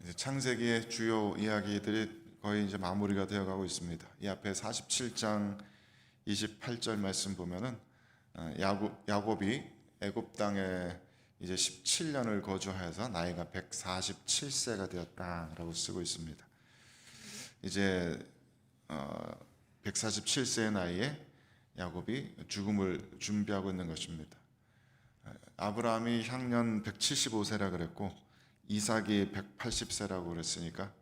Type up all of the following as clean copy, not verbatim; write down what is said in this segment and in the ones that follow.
이제 창세기의 주요 이야기들이 거의 이제 마무리가 되어가고 있습니다. 이 앞에 47장 28절 말씀 보면은 야곱이 애굽 땅에 이제 17년을 거주하여서 나이가 147세가 되었다라고 쓰고 있습니다. 이제 147세의 나이에 야곱이 죽음을 준비하고 있는 것입니다. 아브라함이 향년 175세라 그랬고 이삭이 180세라고 그랬으니까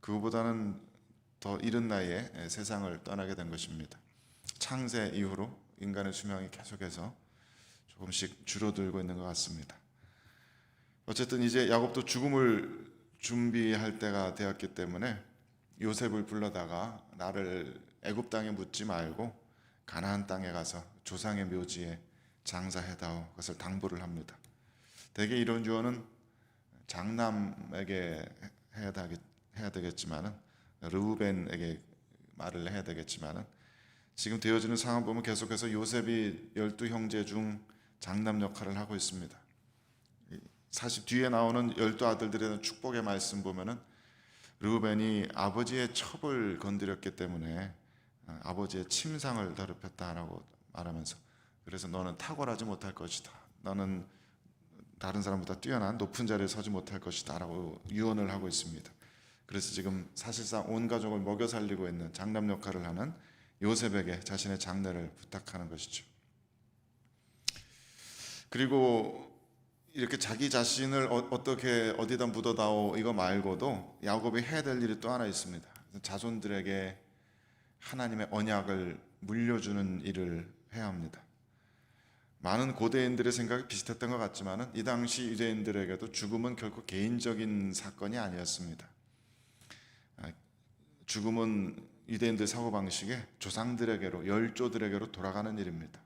그거보다는 더 이른 나이에 세상을 떠나게 된 것입니다. 창세 이후로 인간의 수명이 계속해서 조금씩 줄어들고 있는 것 같습니다. 어쨌든 이제 야곱도 죽음을 준비할 때가 되었기 때문에 요셉을 불러다가 나를 애굽 땅에 묻지 말고 가나안 땅에 가서 조상의 묘지에 장사해다오, 그것을 당부를 합니다. 대개 이런 조언은 장남에게 해야 되겠지만은 르우벤에게 말을 해야 되겠지만은 지금 되어지는 상황 보면 계속해서 요셉이 12형제 중 장남 역할을 하고 있습니다. 사실 뒤에 나오는 12아들들에 대한 축복의 말씀 보면은 르우벤이 아버지의 첩을 건드렸기 때문에 아버지의 침상을 더럽혔다라고 말하면서, 그래서 너는 탁월하지 못할 것이다, 너는 다른 사람보다 뛰어난 높은 자리에 서지 못할 것이다 라고 유언을 하고 있습니다. 그래서 지금 사실상 온 가족을 먹여 살리고 있는 장남 역할을 하는 요셉에게 자신의 장례를 부탁하는 것이죠. 그리고 이렇게 자기 자신을 어떻게 어디다 묻어다오 이거 말고도 야곱이 해야 될 일이 또 하나 있습니다. 자손들에게 하나님의 언약을 물려주는 일을 해야 합니다. 많은 고대인들의 생각이 비슷했던 것 같지만 이 당시 유대인들에게도 죽음은 결코 개인적인 사건이 아니었습니다. 죽음은 유대인들 사고방식에 조상들에게로, 열조들에게로 돌아가는 일입니다.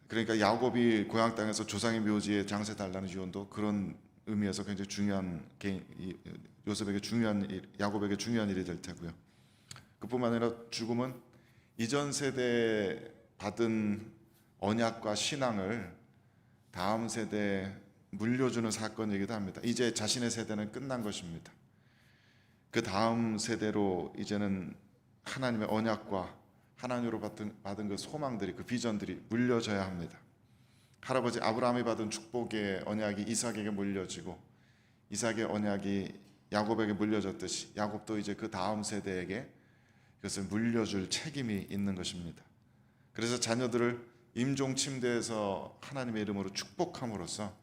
그러니까 야곱이 고향 땅에서 조상의 묘지에 장사해달라는 유언도 그런 의미에서 굉장히 중요한, 요셉에게 중요한 일, 야곱에게 중요한 일이 될 테고요. 그뿐만 아니라 죽음은 이전 세대에 받은 언약과 신앙을 다음 세대에 물려주는 사건이기도 합니다. 이제 자신의 세대는 끝난 것입니다. 그 다음 세대로 이제는 하나님의 언약과 하나님으로 받은 그 소망들이, 그 비전들이 물려져야 합니다. 할아버지 아브라함이 받은 축복의 언약이 이삭에게 물려지고 이삭의 언약이 야곱에게 물려졌듯이 야곱도 이제 그 다음 세대에게 그것을 물려줄 책임이 있는 것입니다. 그래서 자녀들을 임종 침대에서 하나님의 이름으로 축복함으로써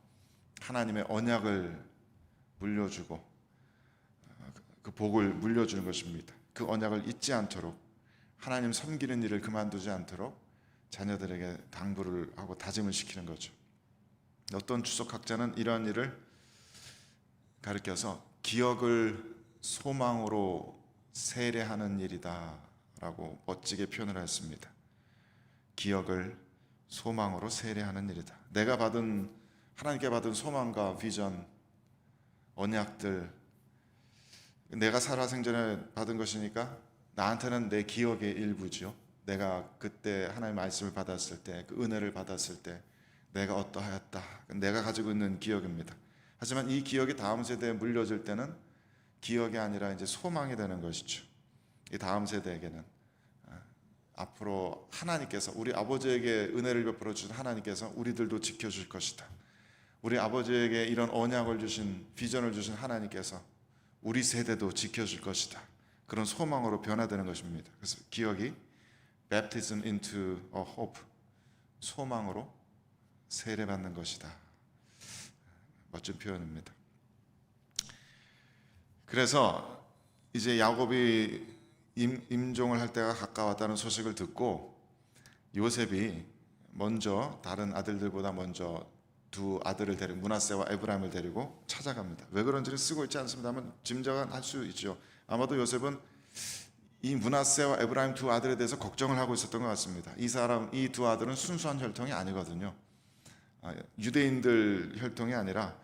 하나님의 언약을 물려주고 그 복을 물려주는 것입니다. 그 언약을 잊지 않도록, 하나님 섬기는 일을 그만두지 않도록 자녀들에게 당부를 하고 다짐을 시키는 거죠. 어떤 주석학자는 이러한 일을 가리켜서 기억을 소망으로 세례하는 일이다 라고 멋지게 표현을 했습니다. 기억을 소망으로 세례하는 일이다. 내가 받은, 하나님께 받은 소망과 비전, 언약들, 내가 살아생전에 받은 것이니까 나한테는 내 기억의 일부죠. 내가 그때 하나님의 말씀을 받았을 때, 그 은혜를 받았을 때 내가 어떠하였다, 내가 가지고 있는 기억입니다. 하지만 이 기억이 다음 세대에 물려질 때는 기억이 아니라 이제 소망이 되는 것이죠. 이 다음 세대에게는 앞으로 하나님께서, 우리 아버지에게 은혜를 베풀어 주신 하나님께서 우리들도 지켜줄 것이다, 우리 아버지에게 이런 언약을 주신, 비전을 주신 하나님께서 우리 세대도 지켜줄 것이다, 그런 소망으로 변화되는 것입니다. 그래서 기억이 baptism into a hope, 소망으로 세례받는 것이다. 멋진 표현입니다. 그래서 이제 야곱이 임종을 할 때가 가까웠다는 소식을 듣고 요셉이 먼저 다른 아들들보다 먼저 두 아들을 데리고, 므낫세와 에브라임을 데리고 찾아갑니다. 왜 그런지를 쓰고 있지 않습니다만 짐작은 할 수 있죠. 아마도 요셉은 이 므낫세와 에브라임 두 아들에 대해서 걱정을 하고 있었던 것 같습니다. 이 두 아들은 순수한 혈통이 아니거든요. 유대인들 혈통이 아니라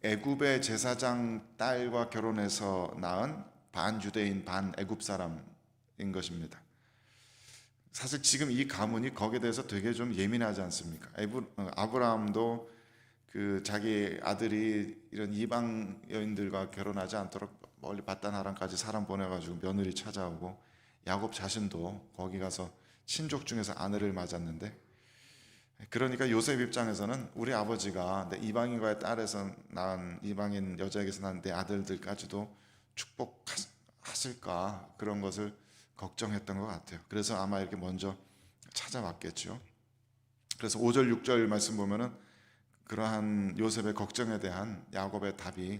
애굽의 제사장 딸과 결혼해서 낳은 반 유대인 반 애굽 사람인 것입니다. 사실 지금 이 가문이 거기에 대해서 되게 좀 예민하지 않습니까? 아브라함도 그 자기 아들이 이런 이방 여인들과 결혼하지 않도록 멀리 바단 아람까지 사람 보내가지고 며느리 찾아오고, 야곱 자신도 거기 가서 친족 중에서 아내를 맞았는데, 그러니까 요셉 입장에서는 우리 아버지가 내 이방인과의 딸에서 낳은, 이방인 여자에게서 낳은 내 아들들까지도 축복하실까, 그런 것을 걱정했던 것 같아요. 그래서 아마 이렇게 먼저 찾아왔겠죠. 그래서 5절 6절 말씀 보면은 그러한 요셉의 걱정에 대한 야곱의 답이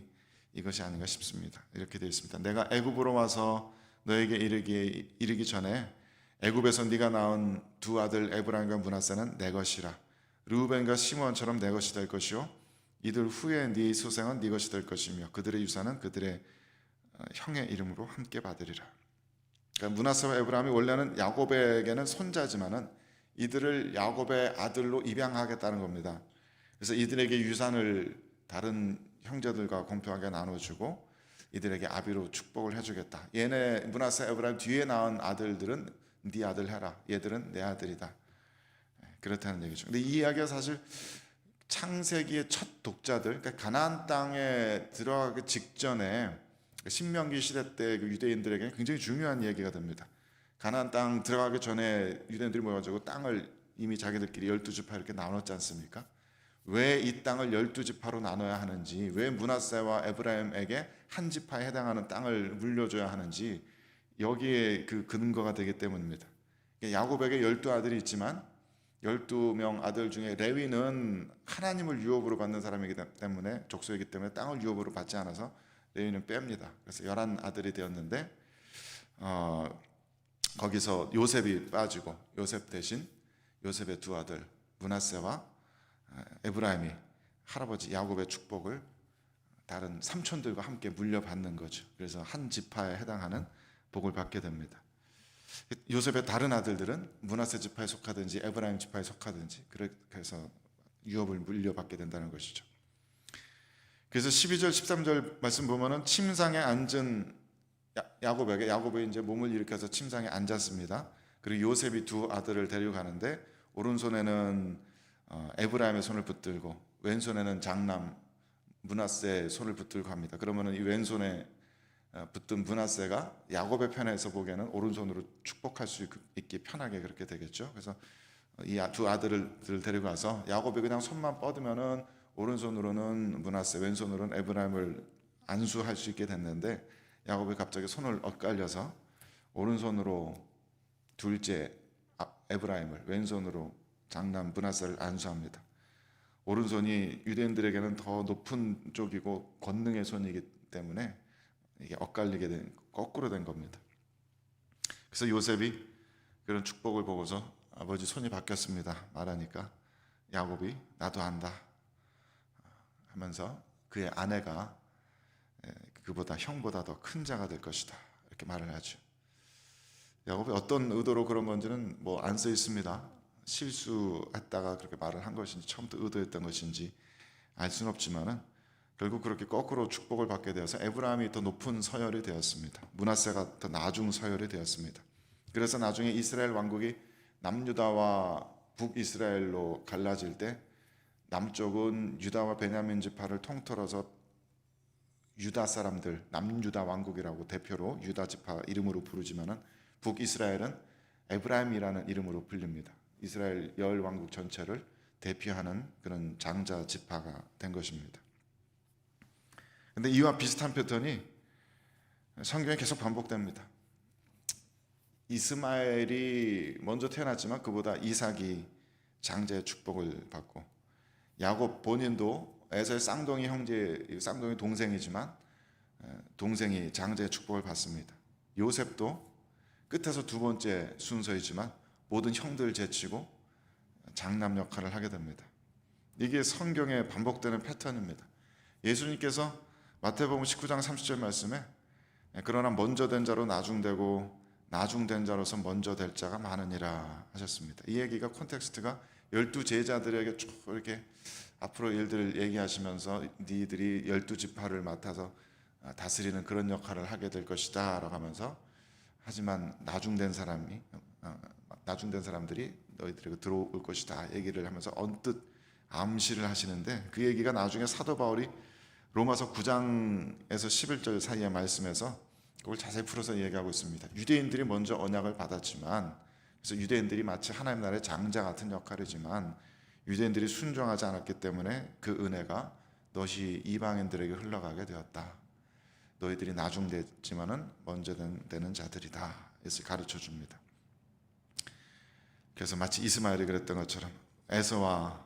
이것이 아닌가 싶습니다. 이렇게 되어 있습니다. 내가 애굽으로 와서 너에게 이르기 전에 애굽에서 네가 낳은 두 아들 에브라임과 므낫세는 내 것이라. 르우벤과 시므온처럼 내 것이 될 것이요 이들 후에 네 소생은 네 것이 될 것이며 그들의 유산은 그들의 형의 이름으로 함께 받으리라. 그러니까 므낫세와 에브라임이 원래는 야곱에게는 손자지만은 이들을 야곱의 아들로 입양하겠다는 겁니다. 그래서 이들에게 유산을 다른 형제들과 공평하게 나눠주고 이들에게 아비로 축복을 해주겠다. 얘네 므낫세 에브라임 뒤에 낳은 아들들은 네 아들 해라. 얘들은 내 아들이다. 그렇다는 얘기죠. 근데 이 이야기가 사실 창세기의 첫 독자들, 그러니까 가나안 땅에 들어가기 직전에 신명기 시대 때 그 유대인들에게는 굉장히 중요한 얘기가 됩니다. 가나안 땅 들어가기 전에 유대인들이 모여가지고 땅을 이미 자기들끼리 12지파 이렇게 나눴지 않습니까? 왜 이 땅을 12지파로 나눠야 하는지, 왜 므낫세와 에브라임에게 한 지파에 해당하는 땅을 물려줘야 하는지, 여기에 그 근거가 되기 때문입니다. 야곱에게 12아들이 있지만 12명 아들 중에 레위는 하나님을 유업으로 받는 사람이기 때문에, 족속이기 때문에 땅을 유업으로 받지 않아서 레위는 뺍니다. 그래서 11아들이 되었는데 거기서 요셉이 빠지고, 요셉 대신 요셉의 두 아들 므낫세와 에브라임이 할아버지 야곱의 축복을 다른 삼촌들과 함께 물려받는 거죠. 그래서 한 지파에 해당하는 복을 받게 됩니다. 요셉의 다른 아들들은 므낫세 지파에 속하든지 에브라임 지파에 속하든지 그렇게 해서 유업을 물려받게 된다는 것이죠. 그래서 12절 13절 말씀 보면은 침상에 앉은 야곱이 이제 몸을 일으켜서 침상에 앉았습니다. 그리고 요셉이 두 아들을 데려가는데 오른손에는 에브라임의 손을 붙들고 왼손에는 장남 므낫세의 손을 붙들고 합니다. 그러면은 이 왼손에 붙든 므낫세가 야곱의 편에서 보기에는 오른손으로 축복할 수 있게 편하게 그렇게 되겠죠. 그래서 이 두 아들을 데려가서 야곱이 그냥 손만 뻗으면은 오른손으로는 므낫세, 왼손으로는 에브라임을 안수할 수 있게 됐는데, 야곱이 갑자기 손을 엇갈려서 오른손으로 둘째 에브라임을, 왼손으로 장남 므낫세를 안수합니다. 오른손이 유대인들에게는 더 높은 쪽이고 권능의 손이기 때문에 이게 엇갈리게 된, 거꾸로 된 겁니다. 그래서 요셉이 그런 축복을 보고서 아버지 손이 바뀌었습니다 말하니까 야곱이 나도 안다 하면서 그의 아내가 그보다 형보다 더 큰 자가 될 것이다 이렇게 말을 하죠. 야곱이 어떤 의도로 그런 건지는 뭐 안 써 있습니다. 실수했다가 그렇게 말을 한 것인지 처음부터 의도했던 것인지 알 수는 없지만은 결국 그렇게 거꾸로 축복을 받게 되어서 에브라임이 더 높은 서열이 되었습니다. 므낫세가 더 나중 서열이 되었습니다. 그래서 나중에 이스라엘 왕국이 남유다와 북이스라엘로 갈라질 때 남쪽은 유다와 베냐민 지파를 통틀어서 유다 사람들, 남유다 왕국이라고 대표로 유다 지파 이름으로 부르지만은 북이스라엘은 에브라임이라는 이름으로 불립니다. 이스라엘 열 왕국 전체를 대표하는 그런 장자 지파가 된 것입니다. 근데 이와 비슷한 패턴이 성경에 계속 반복됩니다. 이스마엘이 먼저 태어났지만 그보다 이삭이 장자의 축복을 받고, 야곱 본인도 에서의 쌍둥이 형제, 쌍둥이 동생이지만 동생이 장자의 축복을 받습니다. 요셉도 끝에서 두 번째 순서이지만 모든 형들 제치고 장남 역할을 하게 됩니다. 이게 성경에 반복되는 패턴입니다. 예수님께서 마태복음 19장 30절 말씀에 그러나 먼저 된 자로 나중되고 나중된 자로서 먼저 될 자가 많으니라 하셨습니다. 이 얘기가 콘텍스트가 12제자들에게 쭉 이렇게 앞으로 일들을 얘기하시면서 니들이 12지파를 맡아서 다스리는 그런 역할을 하게 될 것이다 라고 하면서, 하지만 나중된 사람들이 너희들에게 들어올 것이다 얘기를 하면서 언뜻 암시를 하시는데, 그 얘기가 나중에 사도 바울이 로마서 9장에서 11절 사이의 말씀에서 그걸 자세히 풀어서 얘기하고 있습니다. 유대인들이 먼저 언약을 받았지만, 그래서 유대인들이 마치 하나님 나라의 장자 같은 역할이지만 유대인들이 순종하지 않았기 때문에 그 은혜가 너희 이방인들에게 흘러가게 되었다. 너희들이 나중됐지만은 먼저 되는 자들이다. 이것을 가르쳐 줍니다. 그래서 마치 이스마엘이 그랬던 것처럼, 에서와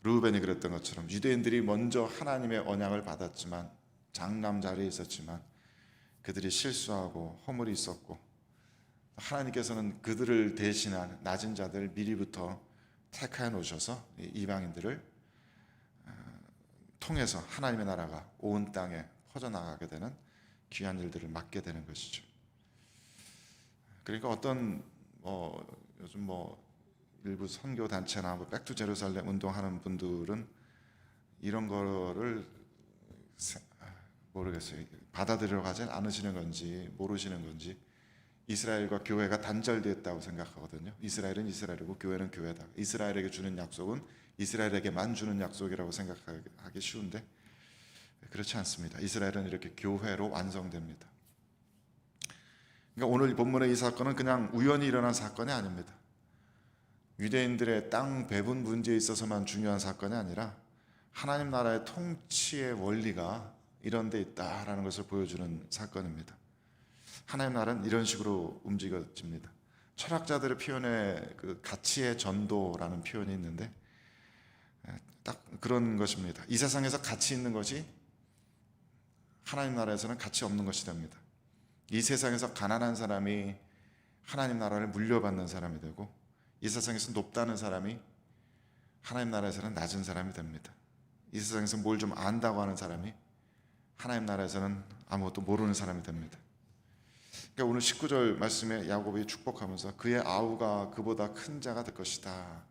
르우벤이 그랬던 것처럼 유대인들이 먼저 하나님의 언약을 받았지만, 장남 자리에 있었지만 그들이 실수하고 허물이 있었고, 하나님께서는 그들을 대신한 낮은 자들을 미리부터 택하여 놓으셔서 이방인들을 통해서 하나님의 나라가 온 땅에 퍼져나가게 되는 귀한 일들을 맡게 되는 것이죠. 그러니까 어떤 요즘 일부 선교 단체나 백투 제루살렘 운동하는 분들은 이런 거를 모르겠어요. 받아들여 가지 않으시는 건지 모르시는 건지, 이스라엘과 교회가 단절됐다고 생각하거든요. 이스라엘은 이스라엘이고 교회는 교회다. 이스라엘에게 주는 약속은 이스라엘에게만 주는 약속이라고 생각하기 쉬운데 그렇지 않습니다. 이스라엘은 이렇게 교회로 완성됩니다. 그러니까 오늘 본문의 이 사건은 그냥 우연히 일어난 사건이 아닙니다. 유대인들의 땅 배분 문제에 있어서만 중요한 사건이 아니라 하나님 나라의 통치의 원리가 이런 데 있다라는 것을 보여주는 사건입니다. 하나님 나라는 이런 식으로 움직여집니다. 철학자들의 표현에 그 가치의 전도라는 표현이 있는데 딱 그런 것입니다. 이 세상에서 가치 있는 것이 하나님 나라에서는 가치 없는 것이 됩니다. 이 세상에서 가난한 사람이 하나님 나라를 물려받는 사람이 되고, 이 세상에서 높다는 사람이 하나님 나라에서는 낮은 사람이 됩니다. 이 세상에서 뭘 좀 안다고 하는 사람이 하나님 나라에서는 아무것도 모르는 사람이 됩니다. 그러니까 오늘 19절 말씀에 야곱이 축복하면서 그의 아우가 그보다 큰 자가 될 것이다.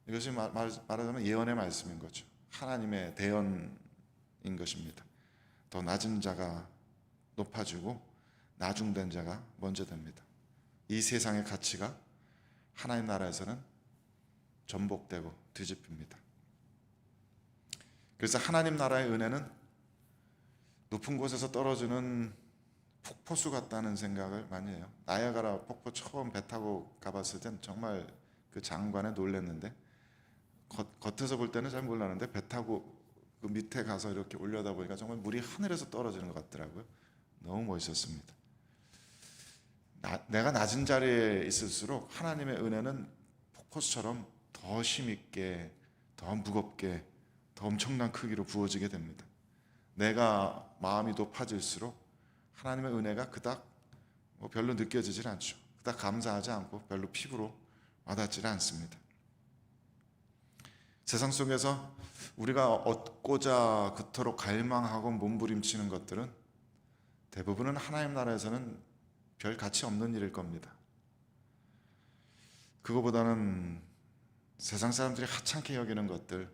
이것이 말하자면 예언의 말씀인 거죠. 하나님의 대언인 것입니다. 더 낮은 자가 높아지고 나중된 자가 먼저 됩니다. 이 세상의 가치가 하나님 나라에서는 전복되고 뒤집힙니다. 그래서 하나님 나라의 은혜는 높은 곳에서 떨어지는 폭포수 같다는 생각을 많이 해요. 나야가라 폭포 처음 배 타고 가봤을 땐 정말 그 장관에 놀랐는데, 겉에서 볼 때는 잘 몰랐는데 배 타고 그 밑에 가서 이렇게 올려다보니까 정말 물이 하늘에서 떨어지는 것 같더라고요. 너무 멋있었습니다. 내가 낮은 자리에 있을수록 하나님의 은혜는 폭포수처럼 더 힘있게, 더 무겁게, 더 엄청난 크기로 부어지게 됩니다. 내가 마음이 높아질수록 하나님의 은혜가 그닥 별로 느껴지질 않죠. 그닥 감사하지 않고 별로 피부로 와닿지를 않습니다. 세상 속에서 우리가 얻고자 그토록 갈망하고 몸부림치는 것들은 대부분은 하나님 나라에서는 별 가치 없는 일일 겁니다. 그거보다는 세상 사람들이 하찮게 여기는 것들,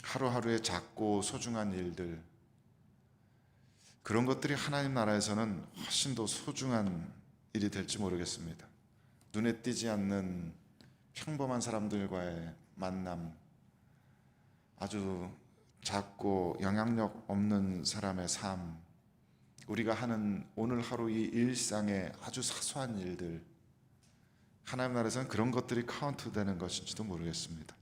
하루하루의 작고 소중한 일들, 그런 것들이 하나님 나라에서는 훨씬 더 소중한 일이 될지 모르겠습니다. 눈에 띄지 않는 평범한 사람들과의 만남, 아주 작고 영향력 없는 사람의 삶, 우리가 하는 오늘 하루 이 일상의 아주 사소한 일들, 하나님 나라에서는 그런 것들이 카운트되는 것인지도 모르겠습니다.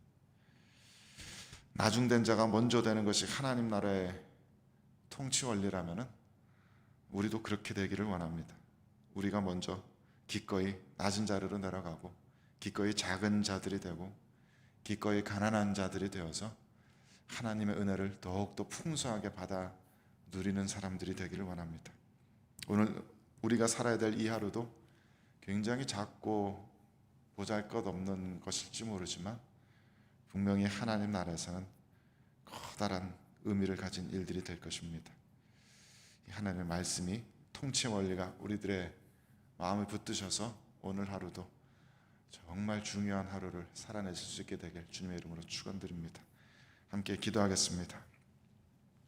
나중된 자가 먼저 되는 것이 하나님 나라의 통치 원리라면 우리도 그렇게 되기를 원합니다. 우리가 먼저 기꺼이 낮은 자리로 내려가고, 기꺼이 작은 자들이 되고, 기꺼이 가난한 자들이 되어서 하나님의 은혜를 더욱더 풍성하게 받아 누리는 사람들이 되기를 원합니다. 오늘 우리가 살아야 될 이 하루도 굉장히 작고 보잘것없는 것일지 모르지만 분명히 하나님 나라에서는 커다란 의미를 가진 일들이 될 것입니다. 하나님의 말씀이, 통치 원리가 우리들의 마음을 붙드셔서 오늘 하루도 정말 중요한 하루를 살아내실 수 있게 되길 주님의 이름으로 축원드립니다. 함께 기도하겠습니다.